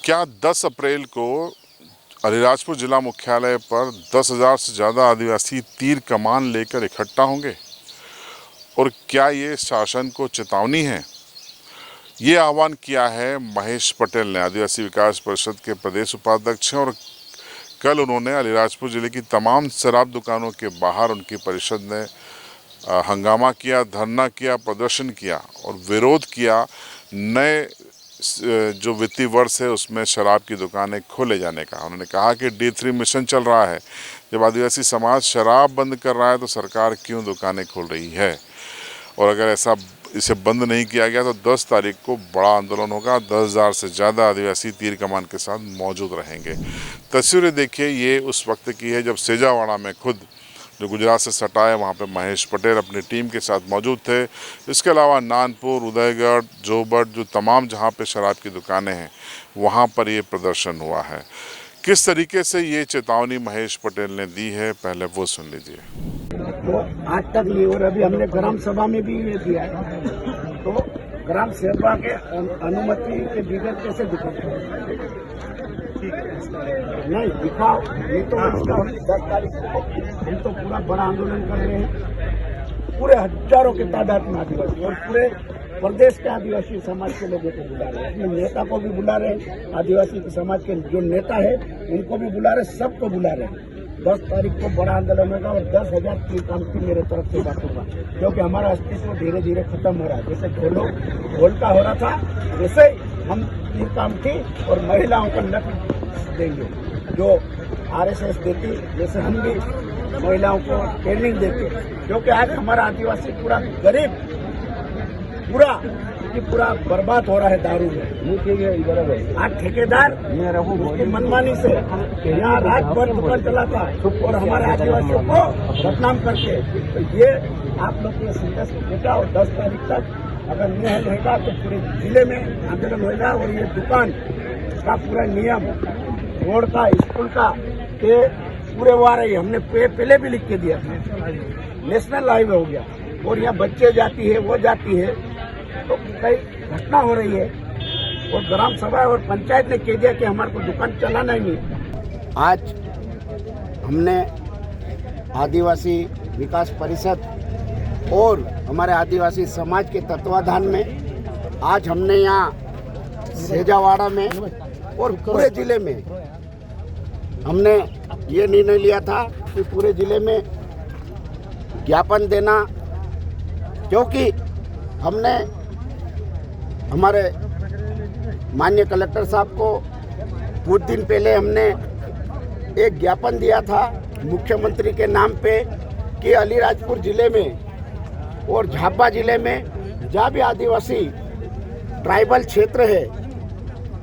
क्या 10 अप्रैल को अलीराजपुर जिला मुख्यालय पर 10,000 से ज़्यादा आदिवासी तीर कमान लेकर इकट्ठा होंगे? और क्या ये शासन को चेतावनी है? ये आह्वान किया है महेश पटेल ने, आदिवासी विकास परिषद के प्रदेश उपाध्यक्ष हैं। और कल उन्होंने अलीराजपुर जिले की तमाम शराब दुकानों के बाहर उनकी परिषद ने हंगामा किया, धरना किया, प्रदर्शन किया और विरोध किया नए जो वित्तीय वर्ष है उसमें शराब की दुकानें खोले जाने का। उन्होंने कहा कि D3 मिशन चल रहा है, जब आदिवासी समाज शराब बंद कर रहा है तो सरकार क्यों दुकानें खोल रही है, और अगर इसे बंद नहीं किया गया तो 10 तारीख को बड़ा आंदोलन होगा। 10,000 से ज़्यादा आदिवासी तीर कमान के साथ मौजूद रहेंगे। तस्वीरें देखिए, ये उस वक्त की है जब सेजावाड़ा में खुद जो गुजरात से सटा है वहाँ पे महेश पटेल अपनी टीम के साथ मौजूद थे। इसके अलावा नानपुर, उदयगढ़, जोबट, जो तमाम जहाँ पे शराब की दुकानें हैं वहाँ पर ये प्रदर्शन हुआ है। किस तरीके से ये चेतावनी महेश पटेल ने दी है, पहले वो सुन लीजिए। तो आज तक नहीं, और अभी हमने ग्राम सभा में भी ये दिया है, तो ग्राम सभा के अनुमति के बगैर कैसे दिखाओ? नहीं दिखाओ, ये तो 10 तारीख को हम तो पूरा बड़ा आंदोलन कर रहे हैं। पूरे हजारों की तादाद में आदिवासी और पूरे प्रदेश के आदिवासी समाज के लोगों को बुला रहे हैं, अपने नेता को भी बुला रहे हैं, आदिवासी समाज के जो नेता है उनको भी बुला रहे हैं, सबको बुला रहे हैं। 10 तारीख को बड़ा आंदोलन होगा और 10,000 तीर काम की मेरे तरफ से बात होगा, क्योंकि हमारा अस्तित्व धीरे धीरे खत्म हो रहा है। जैसे ढोल का हो रहा था, वैसे हम तीर काम की और महिलाओं को नक देंगे जो RSS देती, जैसे हम भी महिलाओं को ट्रेनिंग देते, क्योंकि आज हमारा आदिवासी पूरा गरीब पूरा बर्बाद हो रहा है दारू में। आज ठेकेदार उसकी मनमानी से यहाँ रात भर दुकान चलाता और हमारे आदिवासियों को बदनाम करके, तो ये आप लोग के संदेश देगा। और 10 तारीख तक अगर नहीं रहेगा तो पूरे जिले में आंदोलन होगा और ये दुकान का पूरा नियम, रोड का, स्कूल का के पूरे वो आ रही है। हमने पहले भी लिख के दिया था, नेशनल हाईवे हो गया और यहाँ बच्चे जाती है, वो जाती है, तो कई घटना हो रही है। और ग्राम सभा और पंचायत ने कह दिया कि हमारे को दुकान चलाना ही नहीं। आज हमने आदिवासी विकास परिषद और हमारे आदिवासी समाज के तत्वाधान में आज हमने यहाँ सेजावाड़ा में और पूरे जिले में हमने ये निर्णय लिया था कि पूरे जिले में ज्ञापन देना, क्योंकि हमने हमारे माननीय कलेक्टर साहब को कुछ दिन पहले हमने एक ज्ञापन दिया था मुख्यमंत्री के नाम पे कि अलीराजपुर जिले में और झाबा जिले में जहाँ भी आदिवासी ट्राइबल क्षेत्र है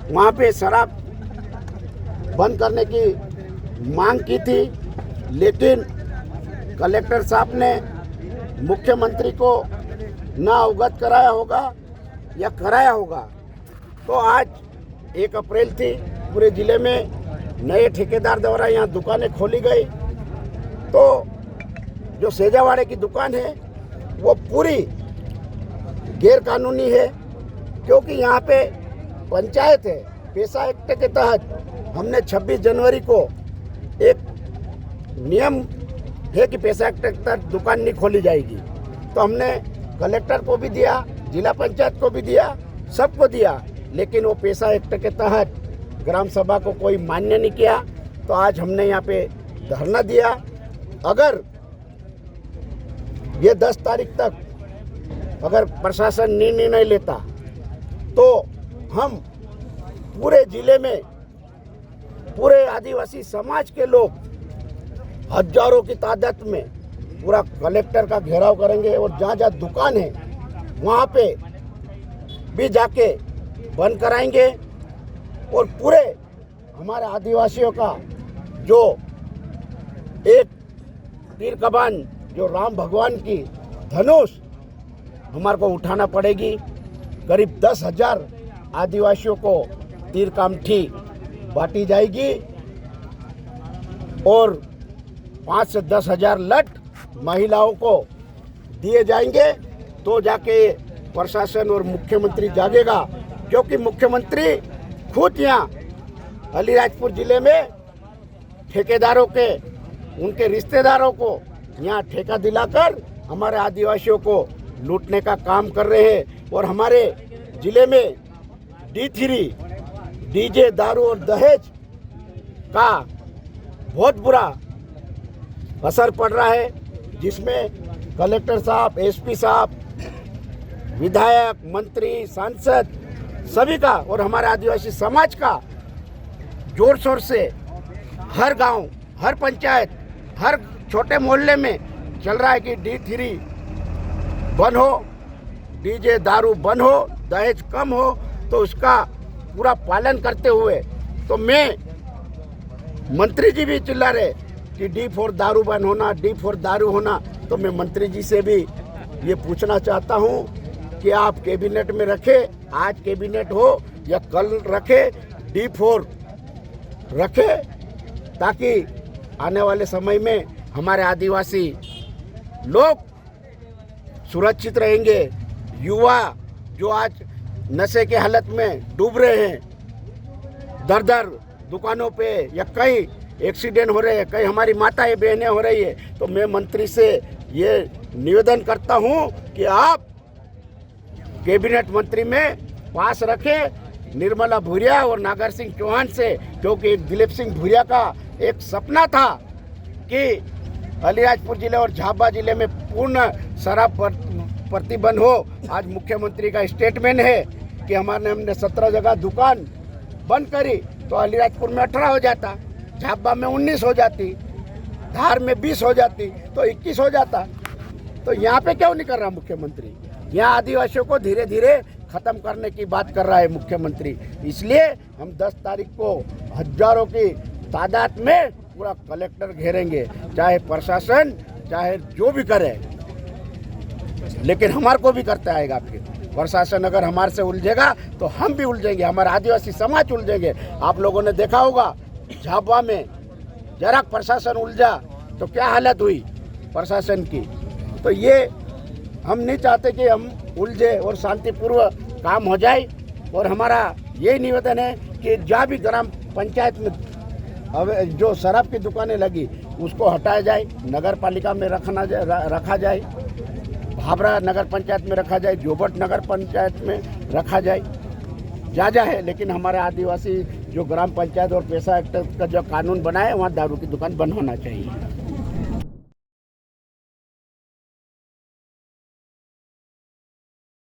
वहाँ पे शराब बंद करने की मांग की थी, लेकिन कलेक्टर साहब ने मुख्यमंत्री को ना अवगत कराया होगा या कराया होगा। तो आज 1 अप्रैल थी, पूरे जिले में नए ठेकेदार द्वारा यहाँ दुकानें खोली गई। तो जो सेजावाड़े की दुकान है वो पूरी गैर कानूनी है, क्योंकि यहाँ पे पंचायत है। पैसा एक्ट के तहत हमने 26 जनवरी को एक नियम है कि पैसा एक्ट के तहत दुकान नहीं खोली जाएगी। तो हमने कलेक्टर को भी दिया, जिला पंचायत को भी दिया, सबको दिया, लेकिन वो पैसा एक्ट के तहत ग्राम सभा को कोई मान्य नहीं किया। तो आज हमने यहाँ पे धरना दिया। अगर ये 10 तारीख तक अगर प्रशासन निर्णय नहीं लेता तो हम पूरे जिले में पूरे आदिवासी समाज के लोग हजारों की तादाद में पूरा कलेक्टर का घेराव करेंगे और जहाँ जहाँ दुकान है वहाँ पे भी जाके बंद कराएंगे। और पूरे हमारे आदिवासियों का जो एक तीर कमान, जो राम भगवान की धनुष हमारे को उठाना पड़ेगी। करीब 10,000 आदिवासियों को तीर कामठी बांटी जाएगी और 5 से 10,000 लट महिलाओं को दिए जाएंगे, तो जाके प्रशासन और मुख्यमंत्री जागेगा। क्योंकि मुख्यमंत्री खुद यहाँ अलीराजपुर जिले में ठेकेदारों के उनके रिश्तेदारों को यहाँ ठेका दिलाकर हमारे आदिवासियों को लूटने का काम कर रहे हैं। और हमारे जिले में D3 डीजे, दारू और दहेज का बहुत बुरा असर पड़ रहा है, जिसमें कलेक्टर साहब, एसपी साहब, विधायक, मंत्री, सांसद सभी का और हमारे आदिवासी समाज का जोर शोर से हर गांव, हर पंचायत, हर छोटे मोहल्ले में चल रहा है कि D3 बंद हो, डीजे, दारू बंद हो, दहेज कम हो। तो उसका पूरा पालन करते हुए तो मैं, मंत्री जी भी चिल्ला रहे कि D4 दारू बंद होना, D4 दारू होना। तो मैं मंत्री जी से भी ये पूछना चाहता हूँ कि आप कैबिनेट में रखे, आज कैबिनेट हो या कल रखे, D4 रखे, ताकि आने वाले समय में हमारे आदिवासी लोग सुरक्षित रहेंगे। युवा जो आज नशे के हालत में डूब रहे हैं, दर दर दुकानों पे या कई एक्सीडेंट हो रहे हैं, कई हमारी माताएं बहनें हो रही है। तो मैं मंत्री से ये निवेदन करता हूँ कि आप कैबिनेट मंत्री में पास रखें निर्मला भूरिया और नागर सिंह चौहान से, क्योंकि दिलीप सिंह भूरिया का एक सपना था कि अलीराजपुर जिले और झाबुआ जिले में पूर्ण शराब प्रतिबंध हो। आज मुख्यमंत्री का स्टेटमेंट है कि हमने 17 जगह दुकान बंद करी, तो अलीराजपुर में 18 हो जाता, झाबुआ में 19 हो जाती, धार में 20 हो जाती, तो 21 हो जाता। तो यहाँ पे क्यों नहीं कर रहा मुख्यमंत्री? यहाँ आदिवासियों को धीरे धीरे खत्म करने की बात कर रहा है मुख्यमंत्री। इसलिए हम 10 तारीख को हजारों की तादाद में पूरा कलेक्टर घेरेंगे, चाहे प्रशासन चाहे जो भी करे, लेकिन हमारे को भी करता आएगा। फिर प्रशासन अगर हमारे से उलझेगा तो हम भी उलझेंगे, हमारा आदिवासी समाज उलझेंगे। आप लोगों ने देखा होगा झाबुआ में जरा प्रशासन उलझा तो क्या हालत हुई प्रशासन की। तो ये हम नहीं चाहते कि हम उलझे और शांतिपूर्वक काम हो जाए। और हमारा यही निवेदन है कि जहाँ भी ग्राम पंचायत में अब जो शराब की दुकानें लगी उसको हटाया जाए, नगर पालिका में रखा जाए, भाबरा नगर पंचायत में रखा जाए, जोबट नगर पंचायत में रखा जाए, जा है। लेकिन हमारे आदिवासी जो ग्राम पंचायत और पैसा एक्ट का जो कानून बना है, वहाँ दारू की दुकान बंद होना चाहिए।